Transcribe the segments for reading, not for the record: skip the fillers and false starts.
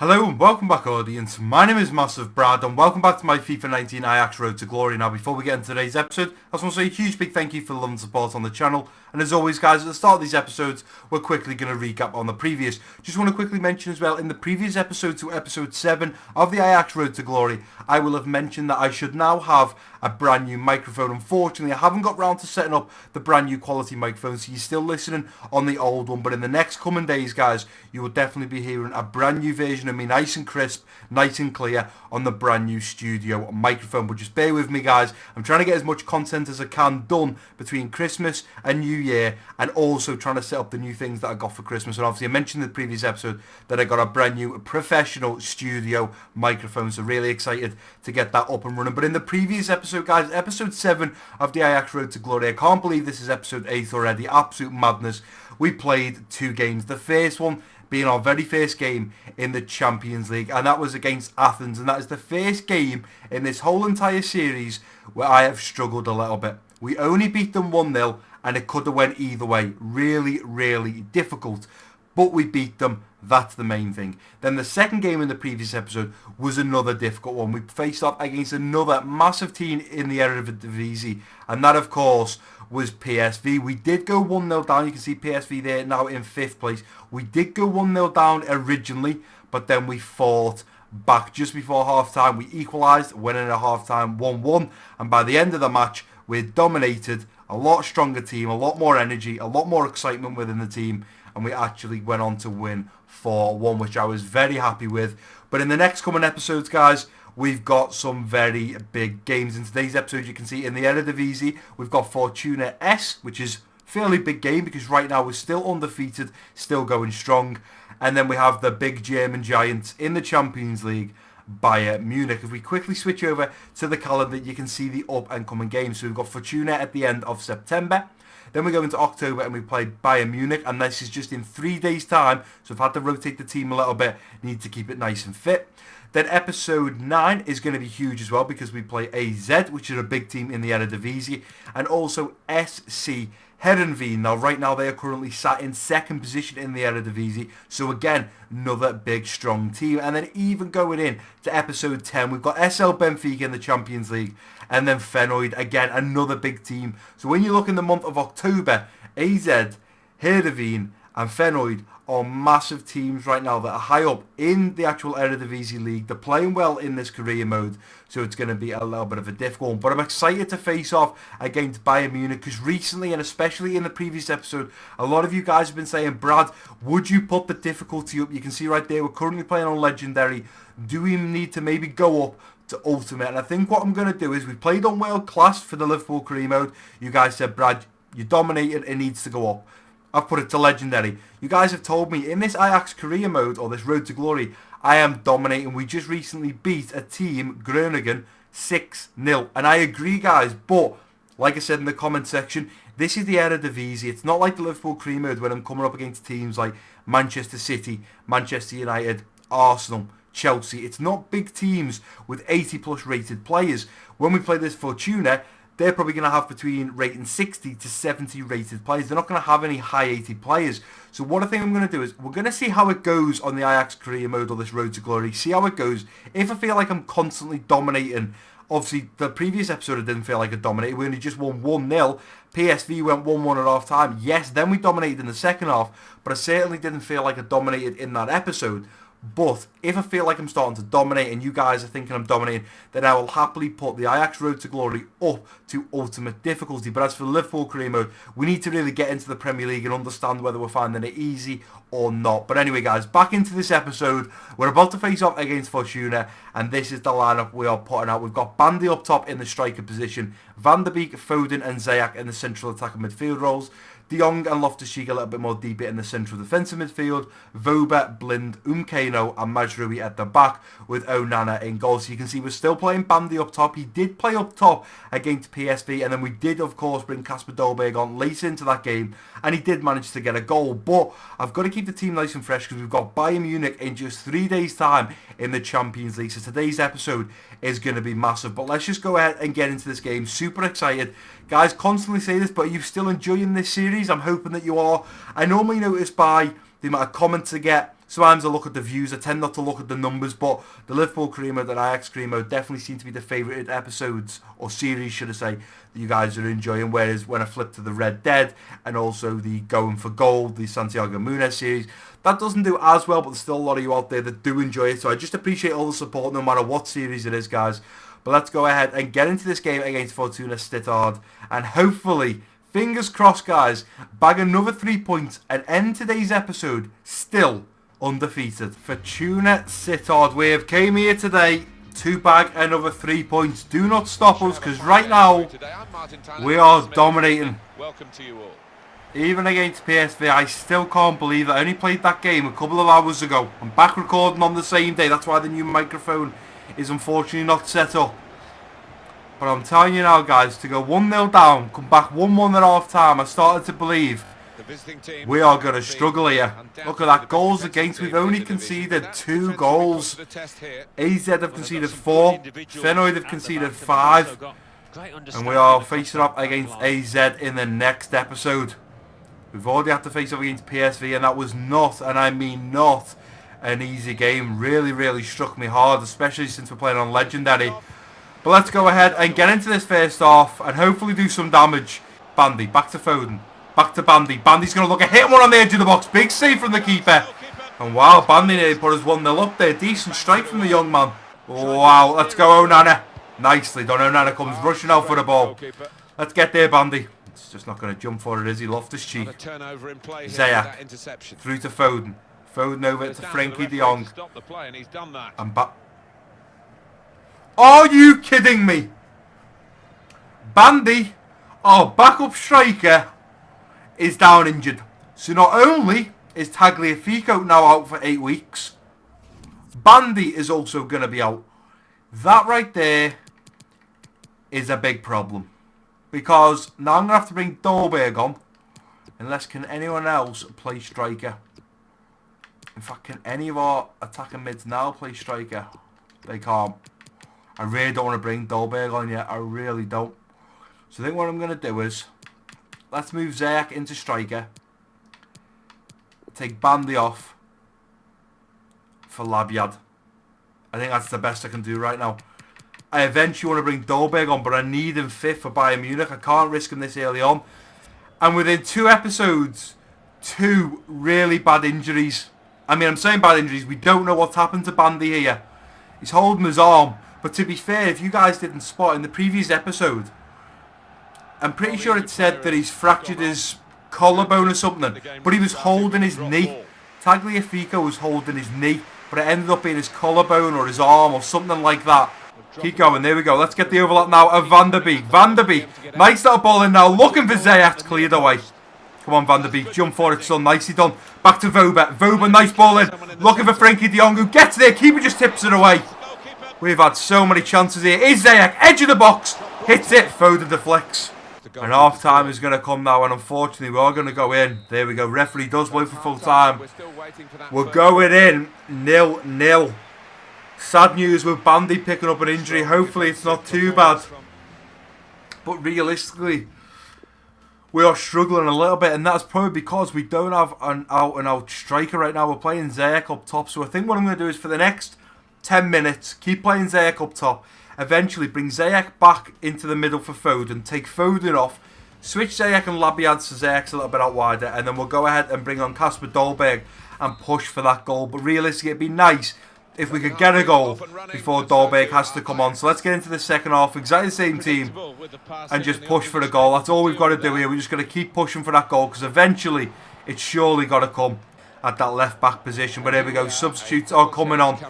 Hello and welcome back, audience. My name is MassiveBrad and welcome back to my FIFA 19 Ajax Road to Glory. Now, before we get into today's episode, I just want to say a huge big thank you for the love and support on the channel. And as always, guys, at the start of these episodes, we're quickly going to recap on the previous. Just want to quickly mention as well, in the previous episode to episode 7 of the Ajax Road to Glory, I will have mentioned that I should now have a brand new microphone. Unfortunately, I haven't got round to setting up the brand new quality microphone, so you're still listening on the old one. But in the next coming days, guys, you will definitely be hearing a brand new version of me, nice and crisp, nice and clear, on the brand new studio microphone. But just bear with me, guys. I'm trying to get as much content as I can done between Christmas and New Year, and also trying to set up the new things that I got for Christmas. And obviously I mentioned in the previous episode that I got a brand new professional studio microphone, so really excited to get that up and running. But in the previous episode, guys, episode 7 of the Ajax Road to Glory, I can't believe this is episode 8 already, absolute madness. We played 2 games. The first one being our very first game in the Champions League, and that was against Athens, and that is the first game in this whole entire series where I have struggled a little bit. We only beat them 1-0, and it could have went either way. Really, really difficult, but we beat them. That's the main thing. Then the second game in the previous episode was another difficult one. We faced off against another massive team in the Eredivisie, and that, of course, was PSV. We did go 1-0 down. You can see PSV there now in 5th place. We did go 1-0 down originally, but then we fought back just before half-time. We equalised, winning at half-time 1-1, and by the end of the match, we dominated. A lot stronger team, a lot more energy, a lot more excitement within the team, and we actually went on to win 4-1, which I was very happy with. But in the next coming episodes, guys, we've got some very big games. In today's episode, you can see in the Eredivisie, we've got Fortuna S, which is a fairly big game because right now we're still undefeated, still going strong. And then we have the big German giants in the Champions League, Bayern Munich. If we quickly switch over to the calendar, you can see the up and coming games. So we've got Fortuna at the end of September. Then we go into October and we play Bayern Munich, and this is just in 3 days' time. So I've had to rotate the team a little bit. Need to keep it nice and fit. Then episode 9 is going to be huge as well because we play AZ, which is a big team in the Eredivisie, and also SC Heerenveen. Now, right now, they are currently sat in 2nd position in the Eredivisie. So, again, another big, strong team. And then even going in to episode 10, we've got SL Benfica in the Champions League. And then Feyenoord, again, another big team. So, when you look in the month of October, AZ, Heerenveen, and Feyenoord are massive teams right now that are high up in the actual Eredivisie League. They're playing well in this career mode, so it's going to be a little bit of a difficult one. But I'm excited to face off against Bayern Munich because recently, and especially in the previous episode, a lot of you guys have been saying, Brad, would you put the difficulty up? You can see right there, we're currently playing on Legendary. Do we need to maybe go up to Ultimate? And I think what I'm going to do is, we played on World Class for the Liverpool career mode. You guys said, Brad, you dominated, it needs to go up. I've put it to Legendary. You guys have told me in this Ajax career mode, or this Road to Glory, I am dominating. We just recently beat a team, Groningen, 6-0. And I agree, guys, but like I said in the comment section, this is the Eredivisie. It's not like the Liverpool career mode when I'm coming up against teams like Manchester City, Manchester United, Arsenal, Chelsea. It's not big teams with 80+ rated players. When we play this Fortuna, they're probably going to have between rating 60 to 70 rated players. They're not going to have any high 80 players. So what I think I'm going to do is, we're going to see how it goes on the Ajax career mode or this Road to Glory. See how it goes. If I feel like I'm constantly dominating, obviously the previous episode I didn't feel like I dominated. We only just won 1-0. PSV went 1-1 at half time. Yes, then we dominated in the second half, but I certainly didn't feel like I dominated in that episode. But if I feel like I'm starting to dominate and you guys are thinking I'm dominating, then I will happily put the Ajax Road to Glory up to ultimate difficulty. But as for the Liverpool career mode, we need to really get into the Premier League and understand whether we're finding it easy or not. But anyway, guys, back into this episode. We're about to face off against Fortuna, and this is the lineup we are putting out. We've got Bandy up top in the striker position, Van der Beek, Foden and Ziyech in the central attack and midfield roles, De Jong and Loftus-Cheek a little bit more deeper in the central defensive midfield, Voba, Blind, Umkano and Mazraoui at the back, with Onana in goal. So you can see we're still playing Bandy up top. He did play up top against PSV, and then we did, of course, bring Kasper Dolberg on late into that game, and he did manage to get a goal. But I've got to keep the team nice and fresh because we've got Bayern Munich in just 3 days' time in the Champions League. So today's episode is going to be massive. But let's just go ahead and get into this game. Super excited. Guys, constantly say this, but are you still enjoying this series? I'm hoping that you are. I normally notice by the amount of comments I get Sometimes I look at the views. I tend not to look at the numbers, but the Liverpool Creamer and Ajax Creamer definitely seem to be the favourite episodes, or series should I say, that you guys are enjoying. Whereas when I flip to the Red Dead and also the Going for Gold, the Santiago Munez series, that doesn't do as well, but there's still a lot of you out there that do enjoy it. So I just appreciate all the support no matter what series it is, guys. But let's go ahead and get into this game against Fortuna Sittard, and hopefully, fingers crossed guys, bag another 3 points and end today's episode still undefeated. Fortuna Sittard, we have came here today to bag another 3 points. Do not stop us, because right now we are dominating. Welcome to you all. Even against PSV, I still can't believe that I only played that game a couple of hours ago. I'm back recording on the same day. That's why the new microphone is unfortunately not set up. But I'm telling you now, guys, to go 1-0 down, come back 1-1 at half time, I started to believe we are going to struggle here. Look at that, goals against. We've only conceded 2 goals. AZ have conceded 4. Fenoid have conceded 5. And we are facing up against AZ in the next episode. We've already had to face up against PSV, and that was not, and I mean not, an easy game. Really struck me hard, especially since we're playing on Legendary. But let's go ahead and get into this first half and hopefully do some damage. Bandy, back to Foden. Back to Bandy. Bandy's going to look at hit one on the edge of the box. Big save from the keeper. And wow, Bandy nearly put us 1-0 up there. Decent strike from the young man. Wow, let's go Onana. Nicely done. Onana comes rushing out for the ball. Let's get there, Bandy. It's just not going to jump for it, is he? Loftus-Cheek. Ziyech. Through to Foden. Foden over to Frankie de Jong. And back. Are you kidding me? Bandy, our backup striker, is down injured. So not only is Tagliafico now out for 8 weeks, Bandy is also going to be out. That right there is a big problem. Because now I'm going to have to bring Dolberg on. Unless can anyone else play striker? In fact, can any of our attacking mids now play striker? They can't. I really don't want to bring Dolberg on yet. I really don't. So I think what I'm going to do is, let's move Ziyech into striker. Take Bandy off for Labyad. I think that's the best I can do right now. I eventually want to bring Dolberg on, but I need him fit for Bayern Munich. I can't risk him this early on. And within 2 episodes, 2 really bad injuries. I mean, I'm saying bad injuries. We don't know what's happened to Bandy here. He's holding his arm. But to be fair, if you guys didn't spot in the previous episode, I'm pretty sure it said that he's fractured his collarbone or something. But he was holding his knee. Tagliafico was holding his knee. But it ended up being his collarbone or his arm or something like that. Keep going, there we go. Let's get the overlap now of Van der Beek. Van der Beek, nice little ball in now. Looking for Ziyech, cleared away. Come on, Van der Beek, jump for it, son. Nicely done. Back to Voba. Voba, nice ball in. Looking for Frankie de Jong, who gets there. Keeper just tips it away. We've had so many chances here. Is Ziyech, edge of the box. Hits it, Foden deflects. And half time is going to come now, and unfortunately we are going to go in. There we go, referee does blow for full time. We're going in 0-0. Sad news with Bandy picking up an injury. Hopefully it's not too bad. But realistically, we are struggling a little bit, and that's probably because we don't have an out-and-out striker right now. We're playing Ziyech up top, so I think what I'm going to do is for the next 10 minutes, keep playing Ziyech up top. Eventually bring Ziyech back into the middle for Foden, take Foden off, switch Ziyech and Labyad so Ziyech's a little bit out wider, and then we'll go ahead and bring on Kasper Dolberg and push for that goal. But realistically, it'd be nice if we could get a goal before Dolberg has to come on. So let's get into the second half, exactly the same team, and just push for the goal. That's all we've got to do here. We're just going to keep pushing for that goal, because eventually it's surely got to come at that left back position. But here we go, substitutes are coming on,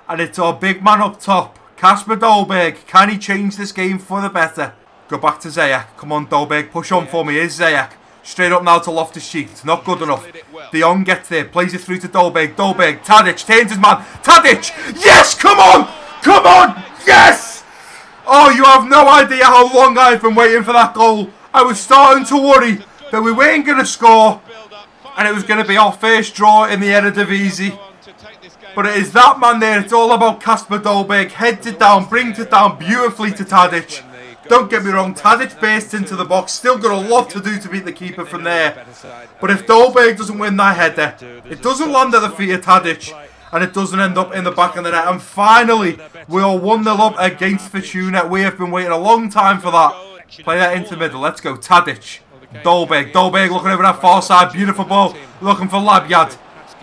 and it's our big man up top, Kasper Dolberg. Can he change this game for the better? Go back to Ziyech. Come on, Dolberg, push on for me. Here's Ziyech. Straight up now to Loftus-Cheek. It's not good enough. De Jong gets there. Plays it through to Dolberg. Dolberg. Tadic. Turns his man. Tadic. Yes! Come on! Come on! Yes! Oh, you have no idea how long I've been waiting for that goal. I was starting to worry that we weren't going to score, and it was going to be our first draw in the Eredivisie. But it is that man there. It's all about Kasper Dolberg. Heads it down. Brings it down beautifully to Tadic. Don't get me wrong, Tadic bursts into the box. Still got a lot to do to beat the keeper from there. But if Dolberg doesn't win that header, it doesn't land at the feet of Tadic, and it doesn't end up in the back of the net. And finally, we are 1-0 up against Fortuna. We have been waiting a long time for that. Play that into the middle. Let's go. Tadic. Dolberg looking over that far side. Beautiful ball. Looking for Labyad.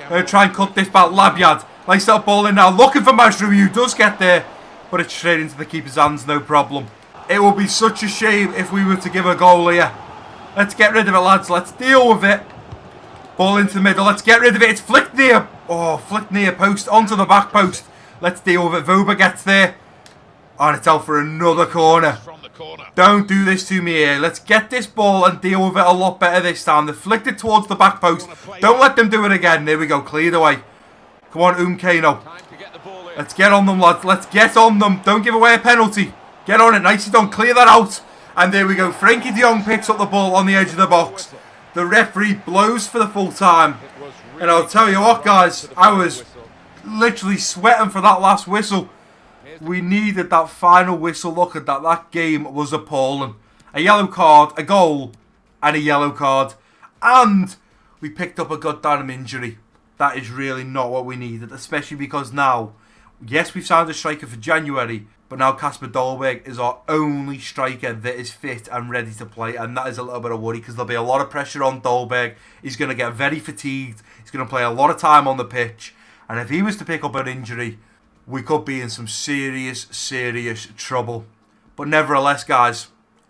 Going to try and cut this back. Labyad. Nice little ball in now. Looking for Mazraoui, who does get there. But it's straight into the keeper's hands. No problem. It would be such a shame if we were to give a goal here. Let's get rid of it, lads. Let's deal with it. Ball into the middle. Let's get rid of it. It's flicked near. Oh, flicked near post. Onto the back post. Let's deal with it. Voba gets there. And it's out for another corner. Don't do this to me here. Let's get this ball and deal with it a lot better this time. They flicked it towards the back post. Don't let them do it again. There we go. Cleared away. Come on, Kano. Let's get on them, lads. Let's get on them. Don't give away a penalty. Get on it. Nicely done. Clear that out. And there we go. Frankie de Jong picks up the ball on the edge of the box. The referee blows for the full time. And I'll tell you what, guys. I was literally sweating for that last whistle. We needed that final whistle. Look at that. That game was appalling. A yellow card, a goal, and a yellow card. And we picked up a goddamn injury. That is really not what we needed. Especially because now, yes, we've signed a striker for January. But now Kasper Dolberg is our only striker that is fit and ready to play. And that is a little bit of worry because there'll be a lot of pressure on Dolberg. He's going to get very fatigued. He's going to play a lot of time on the pitch. And if he was to pick up an injury, we could be in some serious trouble. But nevertheless, guys,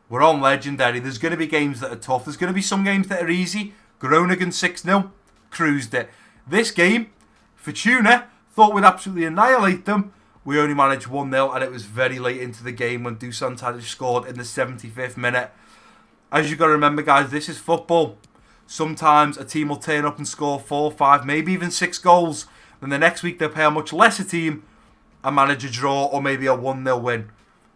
we're on Legendary. There's going to be games that are tough. There's going to be some games that are easy. Groningen 6-0. Cruised it. This game, Fortuna, thought we'd absolutely annihilate them. We only managed 1-0 and it was very late into the game when Dusan Tadic scored in the 75th minute. As you've got to remember, guys, this is football. Sometimes a team will turn up and score 4, 5, maybe even 6 goals. Then the next week they'll play a much lesser team and manage a draw or maybe a 1-0 win.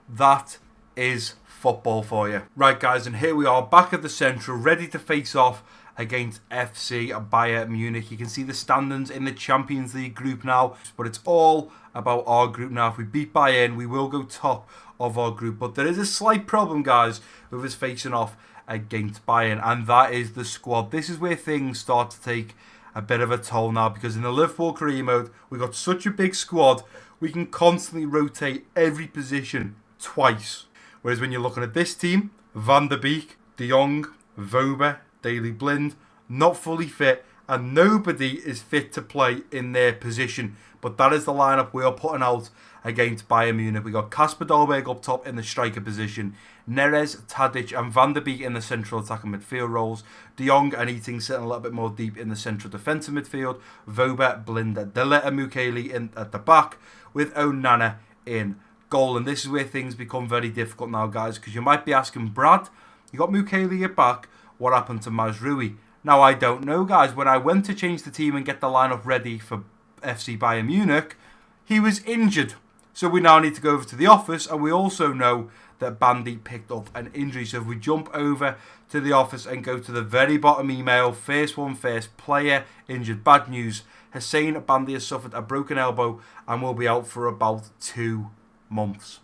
That is football for you. Right, guys, and here we are back at the Central, ready to face off against FC Bayern Munich. You can see the standings in the Champions League group now, but it's all about our group now. If we beat Bayern, we will go top of our group, but there is a slight problem, guys, with us facing off against Bayern, and that is the squad. This is where things start to take a bit of a toll now, because in the Liverpool career mode, we've got such a big squad, we can constantly rotate every position twice. Whereas when you're looking at this team, Van der Beek, De Jong, Voba, Daley Blind, not fully fit, and nobody is fit to play in their position. But that is the lineup we are putting out against Bayern Munich. We got Kasper Dolberg up top in the striker position, Neres, Tadic and Van der Beek in the central attacking midfield roles, De Jong and Eating sitting a little bit more deep in the central defensive midfield, Voba, Blinder, Deleta, Mukeli in at the back, with Onana in goal. And this is where things become very difficult now, guys, because you might be asking, Brad, you got Mukeli at back, what happened to Mazraoui? Now, I don't know, guys. When I went to change the team and get the lineup ready for FC Bayern Munich, he was injured. So we now need to go over to the office, and we also know that Bandy picked up an injury. So if we jump over to the office and go to the very bottom email, first one first, player injured, bad news. Hussein Bandy has suffered a broken elbow and will be out for about 2 months.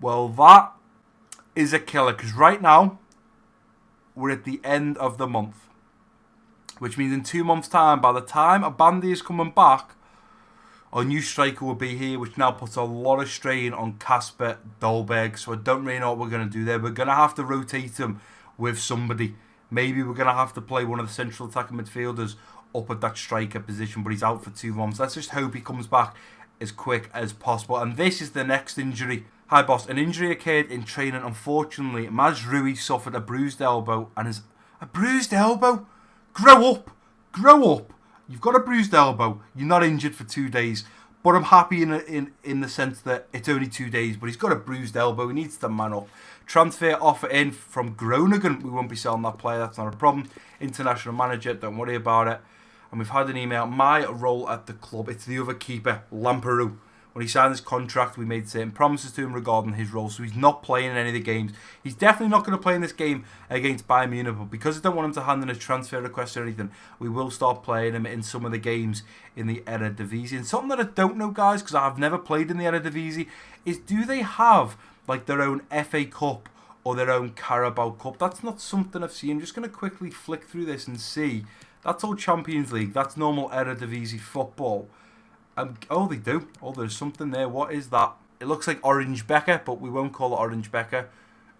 Well, that is a killer, because right now, we're at the end of the month. Which means in 2 months' time, by the time a Bandy is coming back, our new striker will be here, which now puts a lot of strain on Kasper Dolberg. So I don't really know what we're going to do there. We're going to have to rotate him with somebody. Maybe we're going to have to play one of the central attacking midfielders up at that striker position, but he's out for 2 months. Let's just hope he comes back as quick as possible. And this is the next injury. Hi, boss. An injury occurred in training. Unfortunately, Mazraoui suffered a bruised elbow and is... A bruised elbow? Grow up. Grow up. You've got a bruised elbow. You're not injured for 2 days. But I'm happy in the sense that it's only 2 days. But he's got a bruised elbow. He needs to man up. Transfer offer in from Groningen. We won't be selling that player. That's not a problem. International manager. Don't worry about it. And we've had an email. My role at the club. It's the other keeper, Lamperoux. When he signed his contract, we made certain promises to him regarding his role. So he's not playing in any of the games. He's definitely not going to play in this game against Bayern Munich. But because I don't want him to hand in a transfer request or anything, we will start playing him in some of the games in the Eredivisie. And something that I don't know, guys, because I've never played in the Eredivisie, is do they have like their own FA Cup or their own Carabao Cup. That's not something I've seen. I'm just going to quickly flick through this and see. That's all Champions League. That's normal Eredivisie football. Oh, they do. Oh, there's something there. What is that? It looks like Orange Becker, but we won't call it Orange Becker.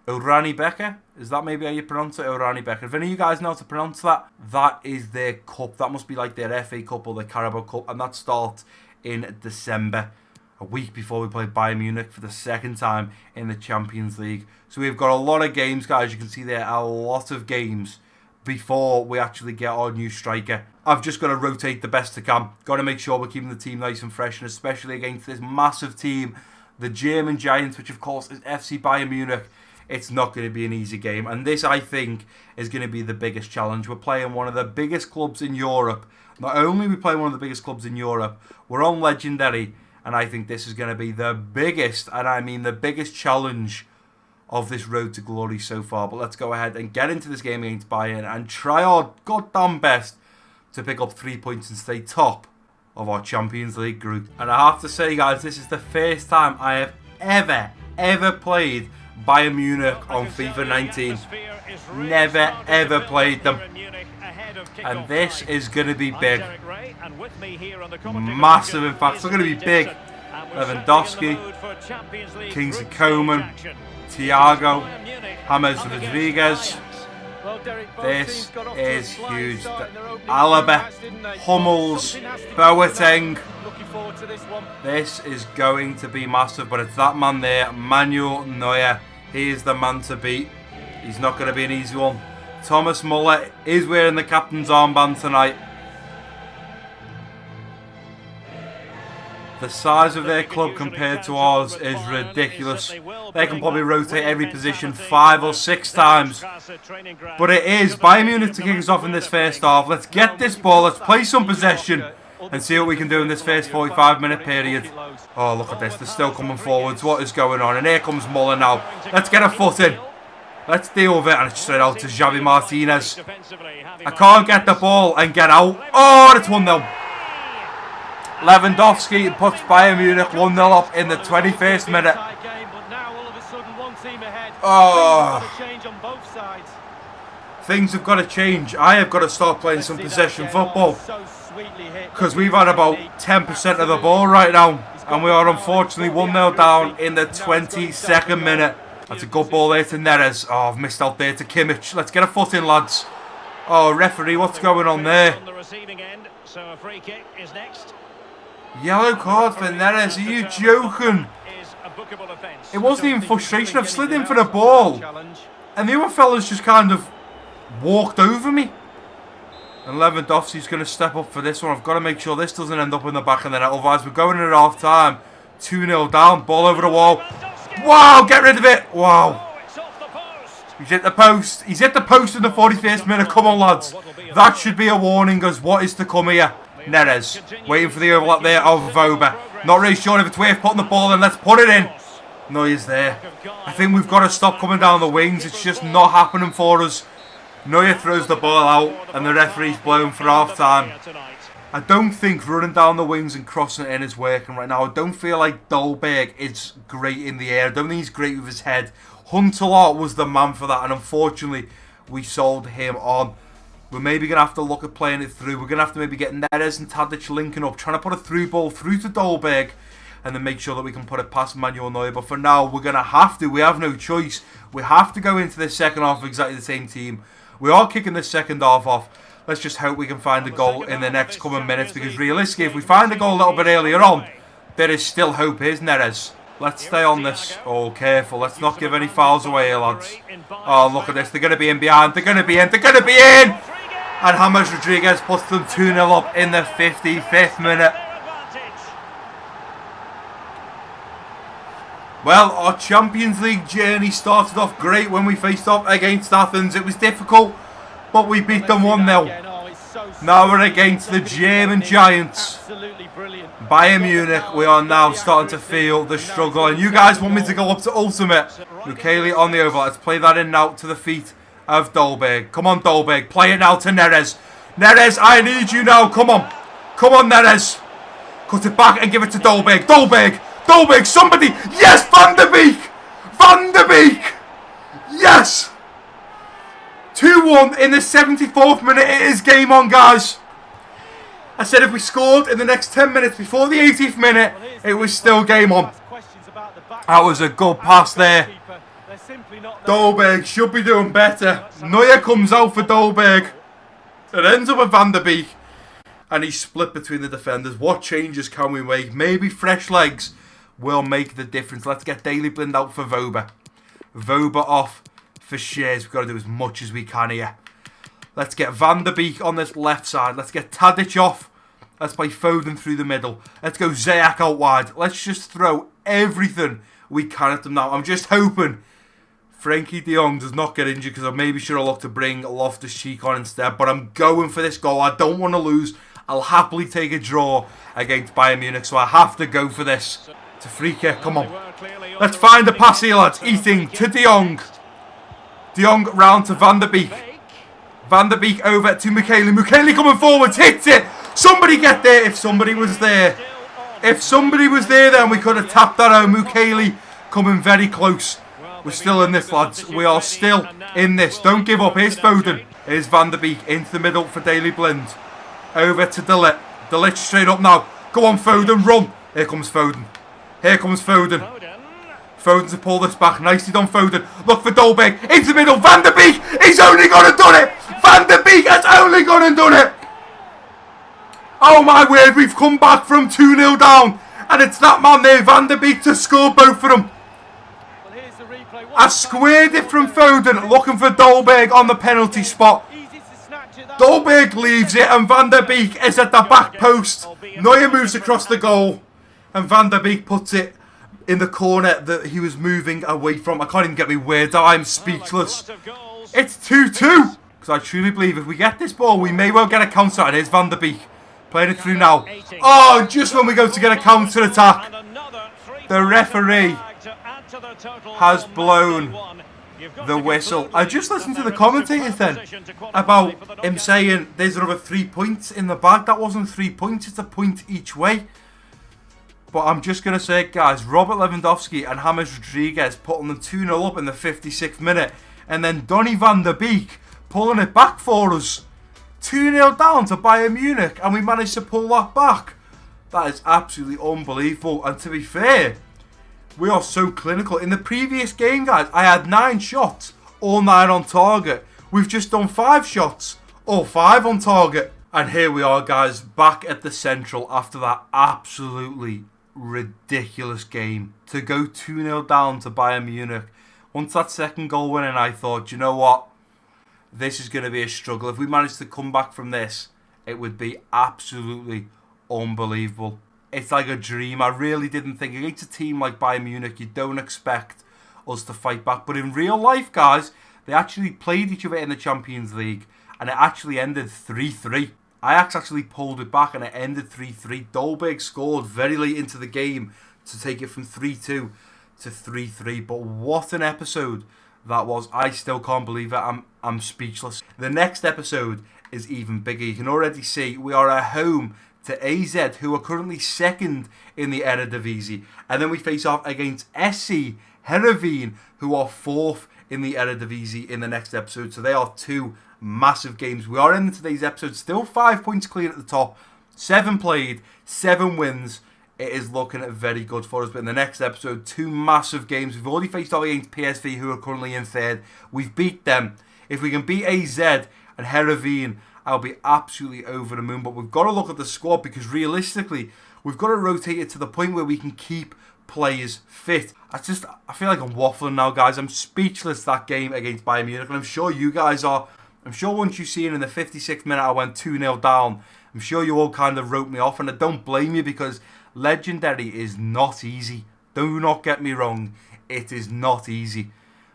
Oranje Becker? Is that maybe how you pronounce it? Oranje Becker. If any of you guys know how to pronounce that, that is their cup. That must be like their FA Cup or their Carabao Cup. And that starts in December, a week before we play Bayern Munich for the second time in the Champions League. So we've got a lot of games, guys. You can see there a lot of games before we actually get our new striker. I've just got to rotate the best I can. Got to make sure we're keeping the team nice and fresh, and especially against this massive team, the German Giants, which of course is FC Bayern Munich. It's not going to be an easy game, and this, I think, is going to be the biggest challenge. We're playing one of the biggest clubs in Europe. Not only are we playing one of the biggest clubs in Europe, we're on Legendary, and I think this is going to be the biggest, and I mean the biggest challenge of this road to glory so far. But let's go ahead and get into this game against Bayern and try our goddamn best to pick up 3 points and stay top of our Champions League group. And I have to say, guys, this is the first time I have ever played Bayern Munich on FIFA 19. Never ever played them, and this is going to be big, massive. In fact, it's going to be big. Lewandowski, Kingsley Coman, Thiago, James Rodriguez. This is huge. Alaba, Hummels, Boateng. This is going to be massive, but it's that man there, Manuel Neuer. He is the man to beat. He's not going to be an easy one. Thomas Muller is wearing the captain's armband tonight. The size of their club compared to ours is ridiculous. They can probably rotate every position 5 or 6 times. But it is Bayern Munich to kick us off in this first half. Let's get this ball, let's play some possession and see what we can do in this first 45-minute period. Oh, look at this. They're still coming forwards. What is going on? And here comes Muller now. Let's get a foot in. Let's deal with it. And it's straight out to Xavi Martinez. I can't get the ball and get out. Oh, it's 1-0. Lewandowski puts Bayern Munich 1-0 up in the 21st minute. Oh. Things have got to change. I have got to start playing some possession football, because we've had about 10% of the ball right now, and we are unfortunately 1-0 down in the 22nd minute. That's a good ball there to Neres. Oh, I've missed out there to Kimmich. Let's get a foot in, lads. Oh, referee, what's going on there? Yellow card for Neres. Are you joking? It wasn't even frustration. I've slid in for the ball, and the other fella's just kind of walked over me. And Lewandowski's going to step up for this one. I've got to make sure this doesn't end up in the back of the net. Otherwise, we're going in at half time. 2-0 down. Ball over the wall. Wow, get rid of it. Wow. He's hit the post. He's hit the post in the 41st minute. Come on, lads. That should be a warning, as what is to come here. Neres waiting for the overlap there of Voba. Not really sure if it's worth putting the ball in. Let's put it in. No, he's there. I think we've got to stop coming down the wings. It's just not happening for us. Neuer throws the ball out and the referee's blown for half time. I don't think running down the wings and crossing it in is working right now. I don't feel like Dolberg is great in the air. I don't think he's great with his head. Huntelaar was the man for that, and unfortunately we sold him on. We're maybe going to have to look at playing it through. We're going to have to maybe get Neres and Tadic linking up, trying to put a through ball through to Dolberg, and then make sure that we can put it past Manuel Neuer. But for now, we're going to have to. We have no choice. We have to go into this second half with exactly the same team. We are kicking this second half off. Let's just hope we can find a goal in the next coming minutes, because realistically, if we find a goal a little bit earlier on, there is still hope, isn't there? Let's stay on this. Oh, careful. Let's not give any fouls away here, lads. Oh, look at this. They're going to be in behind. They're going to be in. They're going to be in! And James Rodriguez puts them 2-0 up in the 55th minute. Well, our Champions League journey started off great when we faced off against Athens. It was difficult, but we beat them 1-0. Now we're against the German Giants. Bayern Munich, we are now starting to feel the struggle. And you guys want me to go up to Ultimate. Mukele on the overlap. Let's play that in now to the feet of Dolberg. Come on, Dolberg. Play it now to Neres. Neres, I need you now. Come on. Come on, Neres. Cut it back and give it to Dolberg. Dolberg, somebody. Yes, Van de Beek. Van der Beek! Yes! 2-1 in the 74th minute. It is game on, guys. I said if we scored in the next 10 minutes before the 80th minute, it was still game on. That was a good pass there. Dolberg should be doing better. Neuer comes out for Dolberg. It ends up with Van der Beek. And he's split between the defenders. What changes can we make? Maybe fresh legs will make the difference. Let's get Daley Blind out for Voba. Voba off for Shares. We've got to do as much as we can here. Let's get Van der Beek on this left side. Let's get Tadic off. Let's play Foden through the middle. Let's go Ziyech out wide. Let's just throw everything we can at them now. I'm just hoping Frankie de Jong does not get injured, because I maybe should have looked to bring Loftus-Cheek on instead. But I'm going for this goal. I don't want to lose. I'll happily take a draw against Bayern Munich, so I have to go for this. It's a free kick. Come on. Let's find the pass here, lads. Eating to de Jong. De Jong round to Van der Beek. Van der Beek over to Mukiele. Mukiele coming forward. Hits it. Somebody get there if somebody was there. If somebody was there, then we could have tapped that out. Mukiele coming very close. We're still in this, lads. We are still in this. Don't give up. Here's Foden. Here's Van der Beek into the middle for Daley Blind. Over to De Ligt. De Ligt straight up now. Go on, Foden. Run. Here comes Foden. Here comes Foden. Foden to pull this back. Nicely done, Foden. Look for Dolberg. Into the middle. Van der Beek. He's only gone and done it. Van der Beek has only gone and done it. Oh my word. We've come back from 2-0 down. And it's that man there, Van der Beek, to score both of them. I squared it from Foden. Looking for Dolberg on the penalty spot. Dolberg leaves it, and Van der Beek is at the back post. Neuer moves across the goal, and Van der Beek puts it in the corner that he was moving away from. I can't even get my words out. I'm speechless. It's 2-2. Because I truly believe if we get this ball, we may well get a counter. And here's Van der Beek playing it through now. Oh, just when we go to get a counter attack, the referee has blown the whistle. I just listened to the commentators then about him saying there's another 3 points in the bag. That wasn't 3 points, it's a point each way. But I'm just going to say, guys, Robert Lewandowski and James Rodriguez putting them 2-0 up in the 56th minute, and then Donny van der Beek pulling it back for us. 2-0 down to Bayern Munich, and we managed to pull that back. That is absolutely unbelievable. And to be fair, we are so clinical. In the previous game, guys, I had 9 shots, all 9 on target. We've just done 5 shots, all 5 on target. And here we are, guys, back at the Central after that absolutely ridiculous game. To go 2-0 down to Bayern Munich. Once that second goal went in, I thought, you know what? This is going to be a struggle. If we manage to come back from this, it would be absolutely unbelievable. It's like a dream. I really didn't think against a team like Bayern Munich, you don't expect us to fight back. But in real life, guys, they actually played each other in the Champions League, and it actually ended 3-3. Ajax actually pulled it back, and it ended 3-3. Dolberg scored very late into the game to take it from 3-2 to 3-3. But what an episode that was. I still can't believe it. I'm speechless. The next episode is even bigger. You can already see we are at home to AZ, who are currently second in the Eredivisie. And then we face off against SC who are fourth in the Eredivisie in the next episode. So they are 2 massive games. We are in today's episode still 5 points clear at the top. 7 played, 7 wins. It is looking very good for us. But in the next episode, 2 massive games. We've already faced off against PSV, who are currently in third. We've beat them. If we can beat AZ and Heerenveen, I'll be absolutely over the moon. But we've got to look at the squad, because realistically, we've got to rotate it to the point where we can keep players fit. I feel like I'm waffling now, guys. I'm speechless that game against Bayern Munich, and I'm sure you guys are. I'm sure once you see it in the 56th minute, I went 2-0 down. I'm sure you all kind of wrote me off, and I don't blame you, because Legendary is not easy. Do not get me wrong. It is not easy.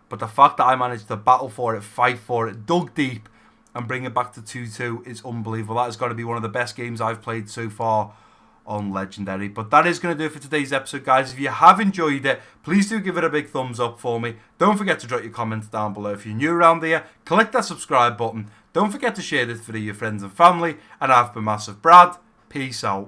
But the fact that I managed to battle for it, fight for it, dug deep, and bring it back to 2-2 is unbelievable. That has got to be one of the best games I've played so far on Legendary. But that is going to do it for today's episode, guys. If you have enjoyed it, please do give it a big thumbs up for me. Don't forget to drop your comments down below. If you're new around here, click that subscribe button. Don't forget to share this video with your friends and family. And I've been MassiveBrad. Peace out.